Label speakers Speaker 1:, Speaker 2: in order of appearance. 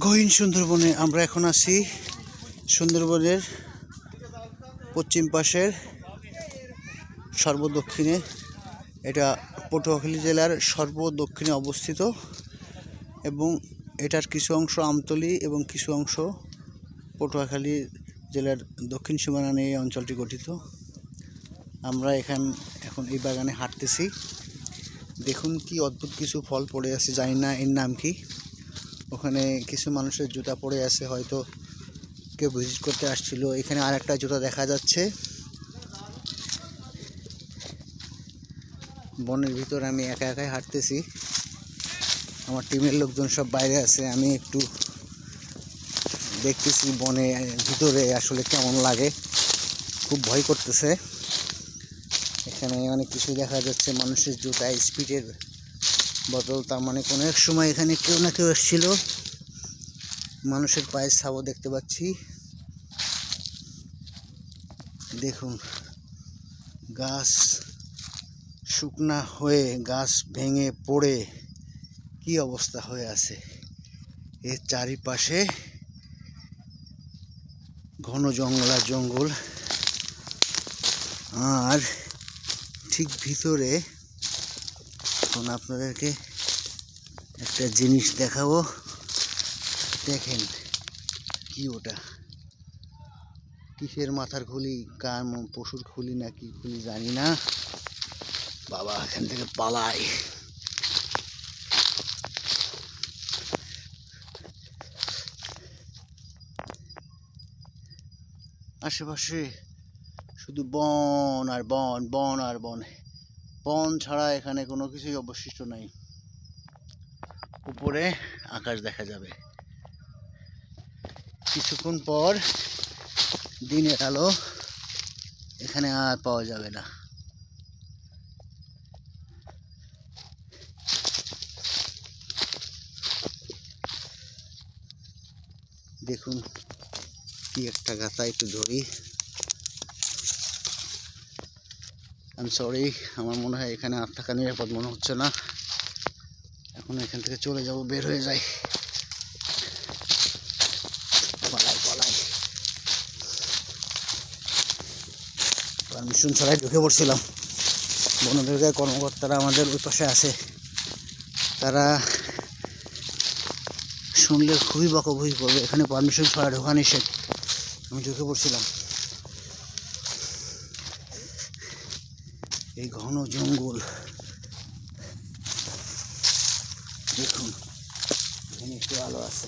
Speaker 1: গহীন সুন্দরবনে আমরা এখন আছি। সুন্দরবনের পশ্চিম পাশের সর্বদক্ষিণে, এটা পটুয়াখালী জেলার সর্বদক্ষিণে অবস্থিত এবং এটার কিছু অংশ আমতলী এবং কিছু অংশ পটুয়াখালী জেলার দক্ষিণ সীমানা নিয়ে এই অঞ্চলটি গঠিত। আমরা এখন এই বাগানে হাঁটতেছি। দেখুন কি অদ্ভুত কিছু ফল পড়ে আছে, জানি না এর নাম কি। ওখানে কিছু মানুষের জুতা পড়ে আছে, হয়তো কেউ ভিজিট করতে আসছিল। এখানে আর একটা জুতা দেখা যাচ্ছে। বনের ভিতর আমি একা একাই হাঁটতেছি, আমার টিমের লোকজন সব বাইরে আছে। আমি একটু দেখতেছি বনে ভিতরে আসলে কেমন লাগে, খুব ভয় করতেছে। এখানে অনেক কিছু দেখা যাচ্ছে, মানুষের জুতা, স্পিডের বোতল, তার মানে কোনো এক সময় এখানে কেউ না কেউ এসেছিল। মানুষের পায়ের ছাপও দেখতে পাচ্ছি। দেখুন, গাছ শুকনা হয়ে, গাছ ভেঙে পড়ে কি অবস্থা হয়ে আছে। এর চারিপাশে ঘন জঙ্গল আর জঙ্গল, আর ঠিক ভিতরে এখন আপনাদেরকে একটা জিনিস দেখাবো। দেখেন কি ওটা, কিসের মাথার খুলি, কার পশুর খুলি না কি খুলি জানি না। বাবা এখান থেকে পালাই। আশেপাশে শুধু বন আর বন, বন আর বন, বন ছাড়া এখানে কোনো কিছুই অবশিষ্ট নাই। উপরে আকাশ দেখা যাবে, কিছুক্ষণ পর দিনের আলো এখানে আর পাওয়া যাবে না। দেখুন কি একটা গাথা, একটু ধরি। আই সরি, আমার মনে হয় এখানে আর থাকা নিরাপদ মনে হচ্ছে না। এখন এখান থেকে চলে যাব, বের হয়ে যাই, পালাই পালাই। পারমিশন ছাড়াই ঢুকে পড়ছিলাম। বন বিভাগের কর্মকর্তারা আমাদের ওই পাশে আছে, তারা শুনলে খুবই বকাবকি করবে। এখানে পারমিশন ছাড়া ঢোকা নিষেধ। আমি ঢুকে পড়ছিলাম। এই ঘন জঙ্গল, দেখুন এখানে একটু আলো আছে।